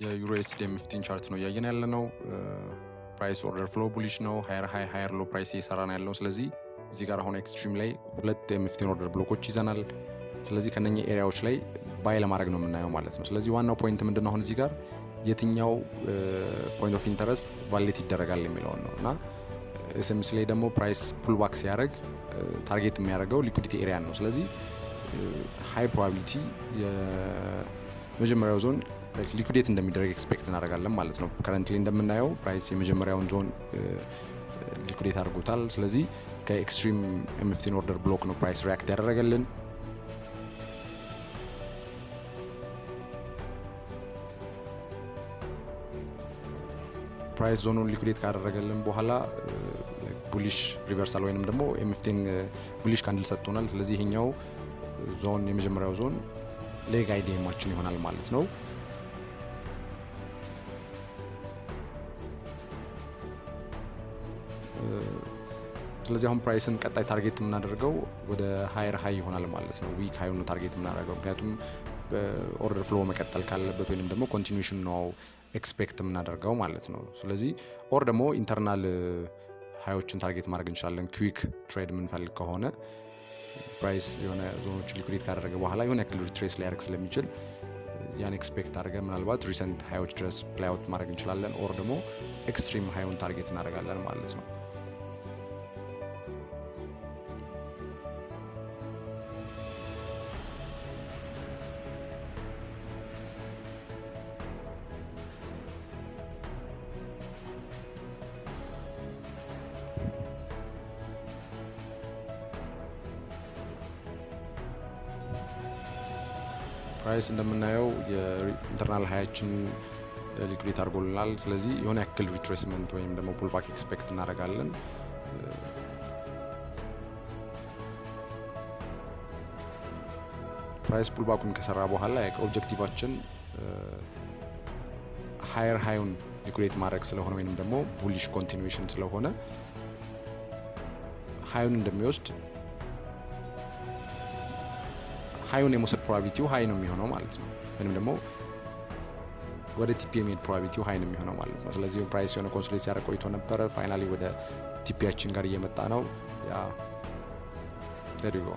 የዩሮኤስዲ M15 ቻርት ነው ያየን ያለነው። ፕራይስ ኦርደር ፍሎ ቡሊሽ ነው። ሃየር ሃይ ሃየር ሎ ፕራይስ እየሰራ ነው ያለው። ስለዚህ እዚህ ጋር አሁን ኤክስትሪም ላይ ሁለት M15 ኦርደር ብሎኮች ይዘናል። ስለዚህ ከነኚህ ኤሪያዎች ላይ ባይ ለማድረግ ነው የምናየው ማለት ነው። ስለዚህ ዋናው ፖይንት ምንድነው አሁን እዚህ ጋር የትኛው ፖይንት ኦፍ ኢንተረስት ቫሊዴት ይደረጋል የሚለው ነው እና ኤስኤምሲ ላይ ደግሞ ፕራይስ ፑል ባክ ሲያደርግ ታርጌት የሚያደርገው ሊኩዲቲ ኤሪያ ነው። ስለዚህ ሃይ ፕሮባቢሊቲ የመጀመሪያው ዞን ሊኩዴት እንደሚደረግ ኤክስፔክት እናደርጋለን ማለት ነው። ከረንትሊ እንደምናየው ፕራይስ የመጀመሪያውን ዞን ሊኩዴት አድርጎታል። ስለዚህ ከኤክስትሪም M15 ኦርደር ብሎክ ነው ፕራይስ ሪያክት ያደረገልን። ፕራይስ ዞኑን ሊኩዴት ካደረገልን በኋላ ቡሊሽ ሪቨርሳል ወይንም ደግሞ M15 ቡሊሽ ካንድል ሰጥቶናል። ስለዚህ ይሄኛው ዞን የመጀመሪያው ዞን ሌግ አይዲኤማችን ይሆናል ማለት ነው። ስለዚህ አሁን ፕራይስን ቀጣይ ታርጌት የምናደርገው ወደ ሃየር ሃይ ይሆናል ማለት ነው። ዊክ ሃይ ነው ታርጌት የምናደርገው ምክንያቱም ኦርደር ፍሎ መቀጠል ካለበት ወይንም ደግሞ ኮንቲኒዩሽን ነው ኤክስፔክት የምናደርገው ማለት ነው። ስለዚህ ኦር ደግሞ ኢንተርናል ሃዮችን ታርጌት ማድረግ እንችላለን። ኩዊክ ትሬድ የምንፈልግ ከሆነ ፕራይስ የሆነ ዞኖችን ሊኩዴት ካደረገ በኋላ የሆነ ያክል ሪትሬስ ሊያደርግ ስለሚችል ያን ኤክስፔክት አድርገን ምናልባት ሪሰንት ሃዮች ድረስ ፕላይ አውት ማድረግ እንችላለን። ኦር ደግሞ ኤክስትሪም ሃዩን ታርጌት እናደርጋለን ማለት ነው። ፕራይስ እንደምናየው የኢንተርናል ሃያችን ሊኩዴት አድርጎልናል። ስለዚህ የሆነ ያክል ሪትሬስመንት ወይም ደግሞ ፑልባክ ኤክስፔክት እናደርጋለን። ፕራይስ ፑልባኩን ከሰራ በኋላ ኦብጀክቲቫችን ሃየር ሃዩን ሊኩዴት ማድረግ ስለሆነ ወይንም ደግሞ ቡሊሽ ኮንቲኒዩዌሽን ስለሆነ ሃዩን እንደሚወስድ ሃዩን የመውሰድ ፕሮባቢሊቲው ሃይ ነው የሚሆነው ማለት ነው። ወይንም ደግሞ ወደ ቲፒ የሚሄድ ፕሮባቢሊቲው ሃይ ነው የሚሆነው ማለት ነው። ስለዚህ ፕራይስ የሆነ ኮንሶሊዴት ሲያደርግ ቆይቶ ነበረ። ፋይናሊ ወደ ቲፒያችን ጋር እየመጣ ነው። ያ ዴር ዩ ጎ